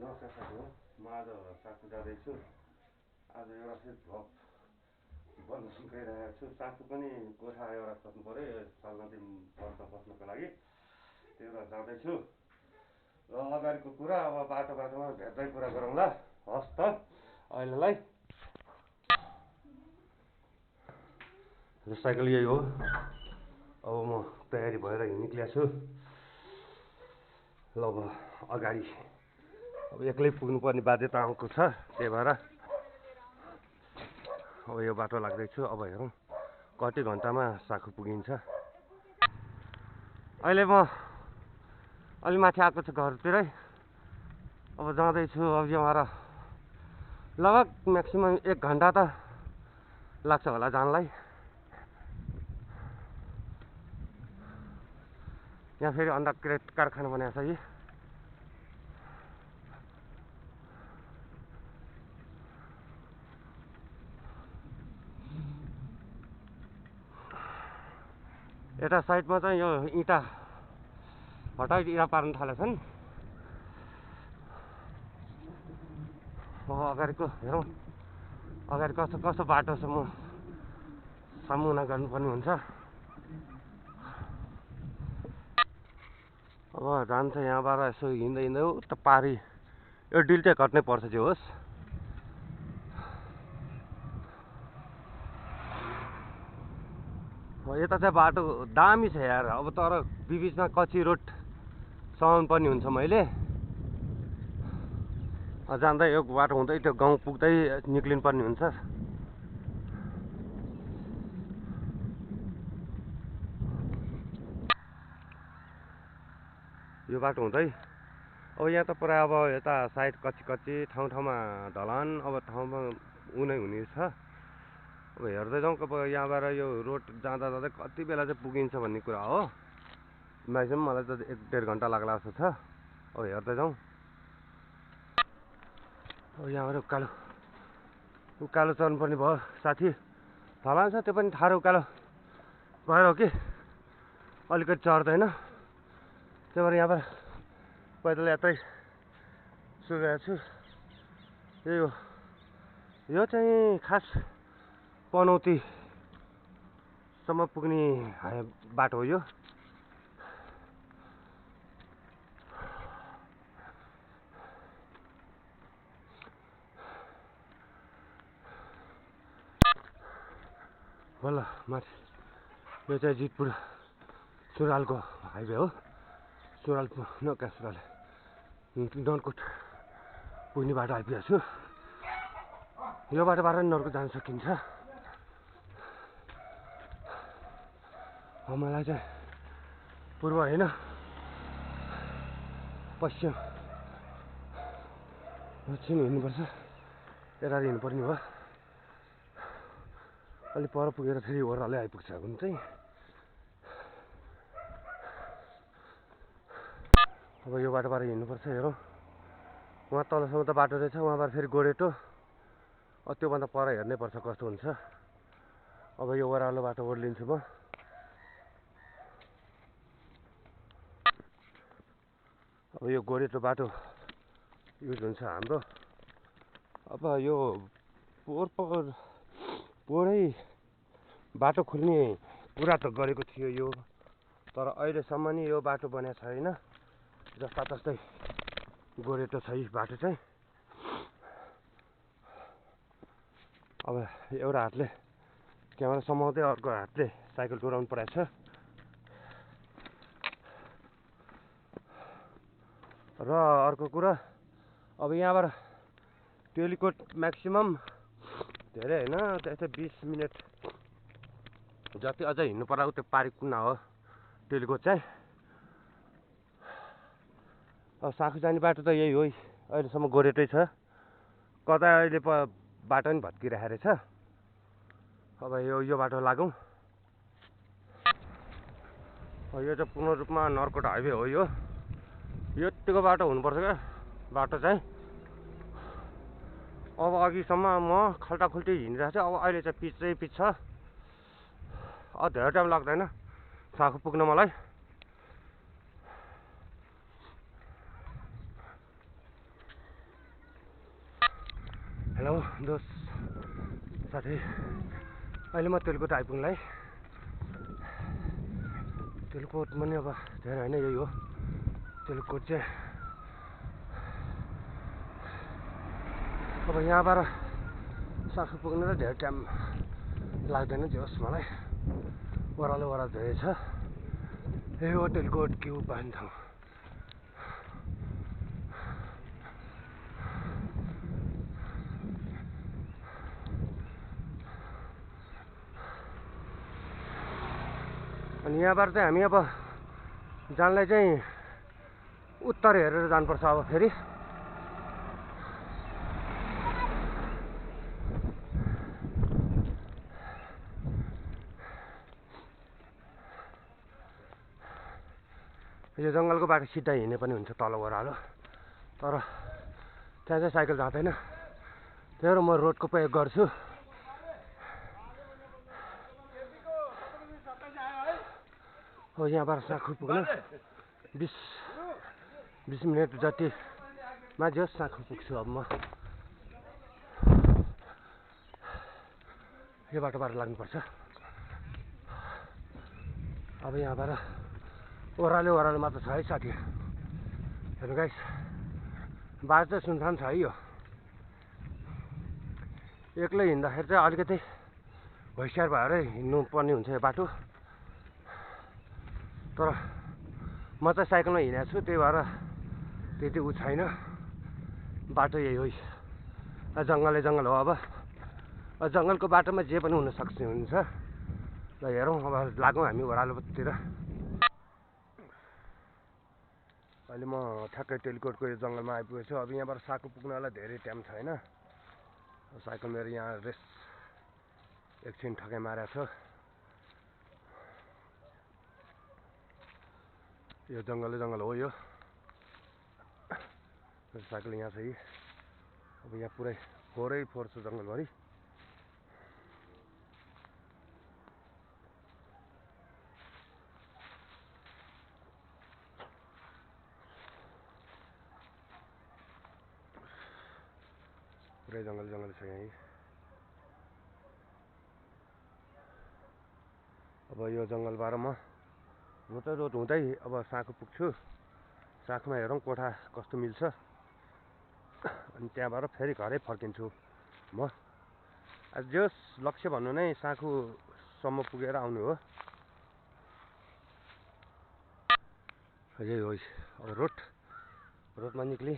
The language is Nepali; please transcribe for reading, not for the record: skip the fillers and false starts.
नमस्कार साथी हो। म आज साथी जाँदैछु। आज एउटा चाहिँ भ्लग बन्न गइरहेको छु। साथी पनि कोठा एउटा खोज्नु पऱ्यो 15 दिन बस्नको लागि, त्यही भएर जाँदैछु। र अगाडिको कुरा अब बाटोमा भेट्दै कुरा गरौँला। हस् त अहिलेलाई साइकल यही हो। अब म तयारी भएर निक्लिएको छु। ल अब अगाडि अब एक्लै पुग्नुपर्ने बाध्यता आएको छ, त्यही भएर अब यो बाटो लाग्दैछु। अब हेरौँ कति घन्टामा साखु पुगिन्छ। अहिले म अलि माथि आएको छु घरतिरै। अब जाँदैछु। अब यहाँबाट लगभग म्याक्सिमम 1 घन्टा त लाग्छ होला जानलाई। यहाँ फेरि अन्डा क्रेट कारखाना बनाएको छ। यता साइडमा चाहिँ यो इँटा हटाइदिएर पार्न थालेछन्। अब अगाडिको हेरौँ अगाडि कस्तो बाटोसम्म सामना गर्नुपर्ने हुन्छ। अब जान्छ यहाँबाट यसो हिँड्दै उता पारी यो डिल चाहिँ कट्नै पर्छ जे होस्। यता चाहिँ बाटो दामी छ यार। अब तर बिचमा कच्ची रोड समाउनु पर्ने हुन्छ। मैले जाँदा यो बाटो हुँदै त्यो गाउँ पुग्दै निक्लिनु पर्ने हुन्छ। यो बाटो हुँदै अब यहाँ त पुरा अब यता साइड कच्ची ठाउँमा ढलान, अब ठाउँमा उनै हुने छ। अब हेर्दै जाउँ अब यहाँबाट यो रोड जाँदा कति बेला चाहिँ पुगिन्छ भन्ने कुरा हो। म्याक्सिमम मलाई त 1-1.5 घन्टा लाग्ला जस्तो छ। अब हेर्दै जाउँ। अब यहाँबाट उकालो चढ्नुपर्ने भयो साथी। ढलान छ त्यो पनि ठाडो उकालो भएर हो कि अलिकति चढ्दैन। त्यही भएर यहाँबाट पैदल यात्रै सुरु गरेको छु। यही हो, यो चाहिँ खास पनौतीसम्म पुग्ने बाटो हो यो। बल्ल माथि यो चाहिँ जितपुर सुरालको हाइवे हो। सुराल डनकोट पुग्ने बाटो आइपुगेको छु। यो बाटोबाट नर्को जान सकिन्छ। मलाई चाहिँ पूर्व होइन पश्चिम हिँड्नुपर्छ। यता हिँड्नुपर्ने भयो। अलि पर पुगेर फेरि ओह्रालै आइपुग्छ भने चाहिँ अब यो बाटोबाट हिँड्नुपर्छ। हेरौँ वहाँ तलसम्म त बाटो रहेछ, वहाँबाट फेरि गोरेटो, त्योभन्दा पर हेर्नै पर्छ कस्तो हुन्छ। अब यो ओह्रालो बाटो ओर्लिन्छु म। अब यो गोरेटो बाटो युज हुन्छ हाम्रो। अब यो पोहोरै बाटो खुल्ने कुरा त गरेको थियो यो, तर अहिलेसम्म नि यो बाटो बनेको छैन। जस्ता तस्तै गोरेटो छ यी बाटो चाहिँ। अब एउटा हातले क्यामेरा समाउँदै अर्को हातले साइकल डोराउनु परेको छ। र अर्को कुरा अब यहाँबाट टेलिकोट म्याक्सिमम धेरै होइन, त्यस्तै 20 मिनट जति अझ हिँड्नु पर्ला। त्यो पारी कुना हो टेलिकोट चाहिँ। अब साखु जाने बाटो त यही हो। अहिलेसम्म गोरेटै छ। कता अहिले बाटो पनि भत्किरहेको रहेछ। अब यो बाटो लागौँ। यो चाहिँ पूर्ण रूपमा नर्कोट हाइवे हो। यतिको बाटो हुनुपर्छ क्या बाटो चाहिँ। अब अघिसम्म म खल्टाखुल्टी हिँडिरहेको छु। अब अहिले चाहिँ पिच छ। धेरै टाइम लाग्दैन साखु पुग्न मलाई। हेलो दोस्त साथी, अहिले म तेलकोट आइपुग्नुलाई। तेलकोट पनि अब धेरै होइन, यही हो तेलकोट चाहिँ। अब यहाँबाट साखु पुग्न त धेरै टाइम लाग्दैन जोस् मलाई। ओह्रालो धेरै छ। यही हो तेलकोट क्यु पाइन ठाउँ। अनि यहाँबाट चाहिँ हामी अब जानलाई चाहिँ उत्तर हेरेर जानुपर्छ अब फेरि। यो जङ्गलको बाटो सिधा हिँड्ने पनि हुन्छ तल ओह्रालो, तर त्यहाँ चाहिँ साइकल जाँदैन, त्यही भएर म रोडको प्रयोग गर्छु। हो यहाँबाट साखु पुग्न 20 मिनट जतिमा जो साखु पुग्छु अब म। यो बाटोबाट लाग्नुपर्छ। अब यहाँबाट ओह्रालो मात्र छ है साथी। हेर्नु गाइस, बाटो चाहिँ सुनसान छ है। यो एक्लै हिँड्दाखेरि चाहिँ अलिकति होसियार भएर हिँड्नु पर्ने हुन्छ यो बाटो। तर म चाहिँ साइकलमा हिँडेको छु, त्यही भएर त्यति उ छैन। बाटो यही हो, जङ्गल हो। अब जङ्गलको बाटोमा जे पनि हुन्छ। ल हेरौँ, अब लागौँ हामी ओह्रालोतिर। अहिले म ठ्याक्कै तेलकोटको यो जङ्गलमा आइपुगेको छु। अब यहाँबाट साखु पुग्नलाई धेरै टाइम छैन। साइकल मेरो यहाँ रेस्ट एकछिन ठक्कै मारेको छ। यो जङ्गल हो यो। साइकल यहाँ छ। अब यहाँ पुरै फोहोर छ जङ्गलभरि। पुरै जङ्गल छ यहीँ। अब यो जङ्गलबाट म रोड हुँदै अब साखु पुग्छु। साखुमा हेरौँ कोठा कस्तो मिल्छ, अनि त्यहाँबाट फेरि घरै फर्किन्छु म। आज जोस् लक्ष्य भन्नु नै साखुसम्म पुगेर आउनु हो। यही हो अब रोडमा निक्लेँ।